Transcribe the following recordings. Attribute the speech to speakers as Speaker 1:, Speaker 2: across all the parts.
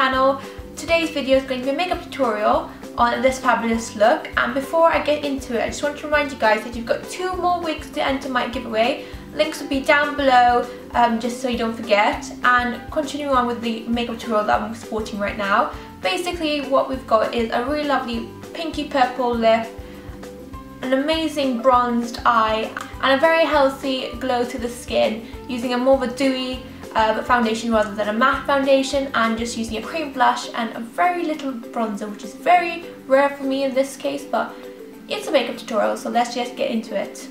Speaker 1: channel. Today's video is going to be a makeup tutorial on this fabulous look, and before I get into it I just want to remind you guys that you've got 2 more weeks to enter my giveaway. Links will be down below just so you don't forget. And continuing on with the makeup tutorial that I'm sporting right now, basically what we've got is a really lovely pinky purple lip, an amazing bronzed eye, and a very healthy glow to the skin using a more of a dewy foundation rather than a matte foundation, and just using a cream blush and a very little bronzer, which is very rare for me in this case, but it's a makeup tutorial, so let's just get into it.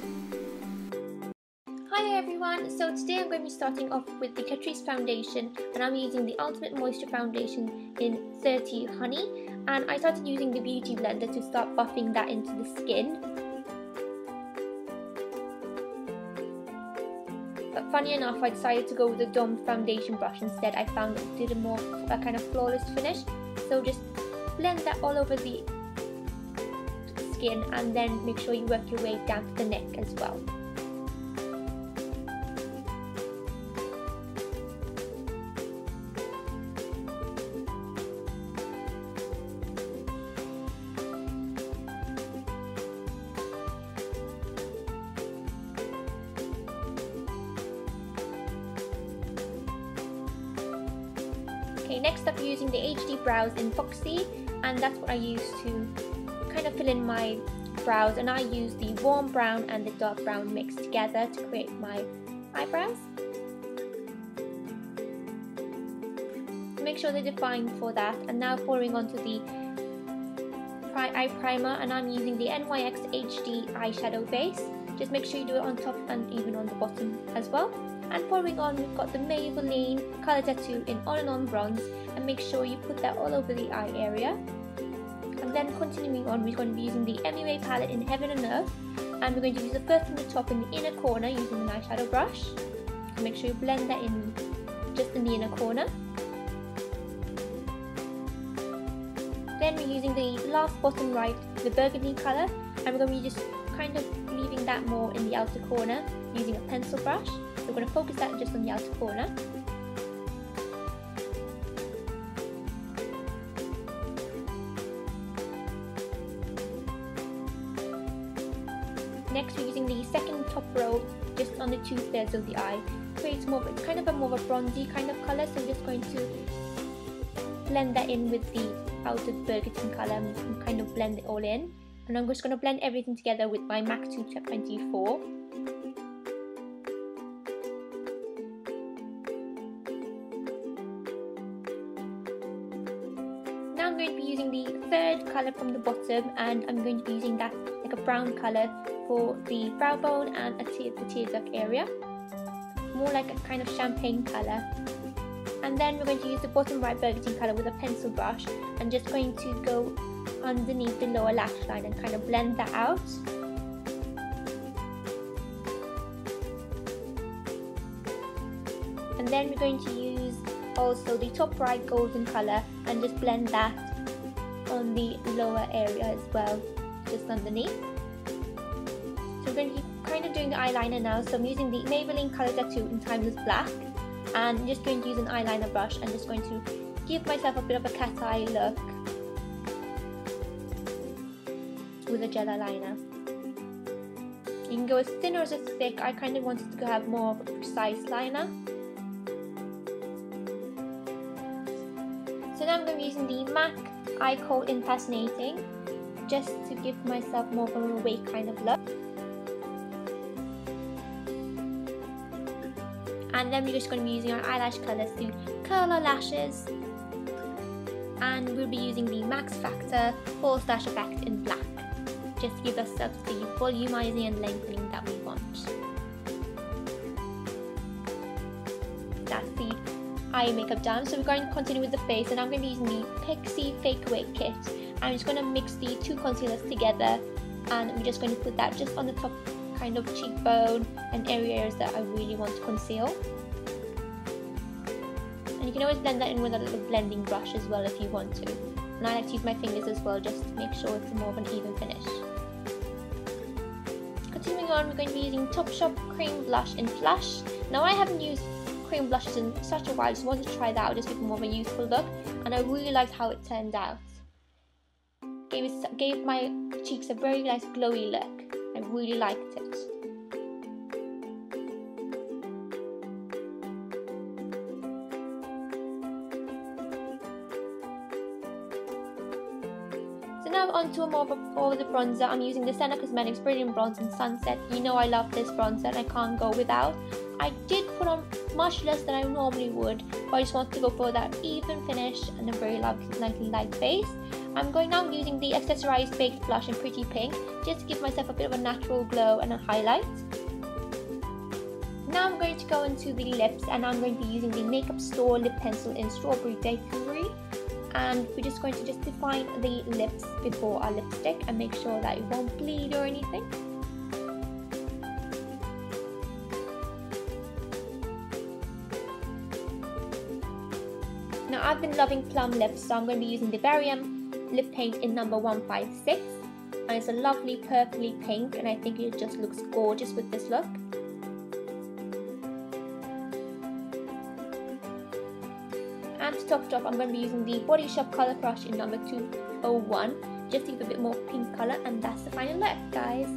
Speaker 2: Hi everyone, so today I'm going to be starting off with the Catrice foundation, and I'm using the Ultimate Moisture Foundation in 30 Honey, and I started using the Beauty blender to start buffing that into the skin. But funny enough, I decided to go with the domed foundation brush instead. I found it did a kind of flawless finish. So just blend that all over the skin, and then make sure you work your way down to the neck as well. Okay, next up, using the HD brows in Foxy, and that's what I use to kind of fill in my brows, and I use the warm brown and the dark brown mixed together to create my eyebrows. Make sure they're defined for that, and now pouring onto the eye primer, and I'm using the NYX HD eyeshadow base. Just make sure you do it on top and even on the bottom as well. And pouring on, we've got the Maybelline Colour Tattoo in On and On Bronze, and make sure you put that all over the eye area. And then continuing on, we're going to be using the MUA palette in Heaven and Earth, and we're going to use the first from the top in the inner corner using an eyeshadow brush. So make sure you blend that in just in the inner corner. Then we're using the last bottom right, the burgundy colour, and we're going to be just kind of leaving that more in the outer corner using a pencil brush. So we're going to focus that just on the outer corner. Next, we're using the second top row just on the 2/3 of the eye. Creates more, it's kind of a more of a bronzy kind of colour, so we're just going to blend that in with the outer burgundy colour and kind of blend it all in. And I'm just going to blend everything together with my MAC 224. Now I'm going to be using the third colour from the bottom, and I'm going to be using that like a brown colour for the brow bone and the tear duct area. More like a kind of champagne colour. And then we're going to use the bottom right burgundy colour with a pencil brush, and just going to go underneath the lower lash line and kind of blend that out. And then we're going to use also the top right golden colour and just blend that on the lower area as well, just underneath. So we're going to be kind of doing the eyeliner now, so I'm using the Maybelline Colour Tattoo in Timeless Black, and I'm just going to use an eyeliner brush and just going to give myself a bit of a cat eye look with a gel eyeliner. You can go as thin or as thick. I kind of wanted to have more of a precise liner. So now I'm going to be using the MAC Eye Kohl Impersonating, just to give myself more of an awake kind of look. And then we're just going to be using our eyelash colours to curl our lashes. And we'll be using the MaxFactor False Lash Effect in black, just to give ourselves the volumizing and lengthening that we want. That's the eye makeup done. So we're going to continue with the face, and I'm going to be using the Pixie Fake Away Kit. I'm just going to mix the 2 concealers together, and we're just going to put that just on the top kind of cheekbone and areas that I really want to conceal. And you can always blend that in with a little blending brush as well if you want to. And I like to use my fingers as well, just to make sure it's more of an even finish. Continuing on, we're going to be using Topshop Cream Blush in Flush. Now I haven't used cream blushes in such a while, just wanted to try that out just to give more of a youthful look. and I really liked how it turned out. Gave my cheeks a very nice glowy look. I really liked it. So now on to more of the bronzer. I'm using the Senna Cosmetics Brilliant Bronze in Sunset. You know I love this bronzer and I can't go without. I did put on much less than I normally would, but I just wanted to go for that even finish and a very lovely light base. I'm going now using the Accessorized Baked Blush in Pretty Pink, just to give myself a bit of a natural glow and a highlight. Now I'm going to go into the lips, and I'm going to be using the Makeup Store Lip Pencil in Strawberry Daiquiri. And we're just going to define the lips before our lipstick and make sure that it won't bleed or anything. Now I've been loving Plum lips, so I'm going to be using the BarryM lip paint in number 156, and it's a lovely purpley pink, and I think it just looks gorgeous with this look. And to top it off, I'm going to be using the Body Shop Colour Crush in number 201, just to give a bit more pink colour, and that's the final look, guys.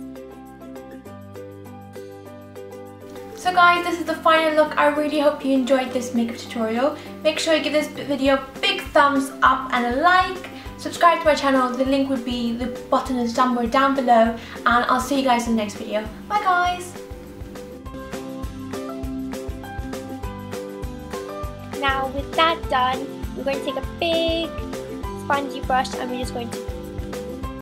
Speaker 1: So guys, this is the final look. I really hope you enjoyed this makeup tutorial. Make sure you give this video a big thumbs up and a like. Subscribe to my channel, the link would be, the button is somewhere down below, and I'll see you guys in the next video. Bye guys!
Speaker 2: Now with that done, we're going to take a big spongy brush and we're just going to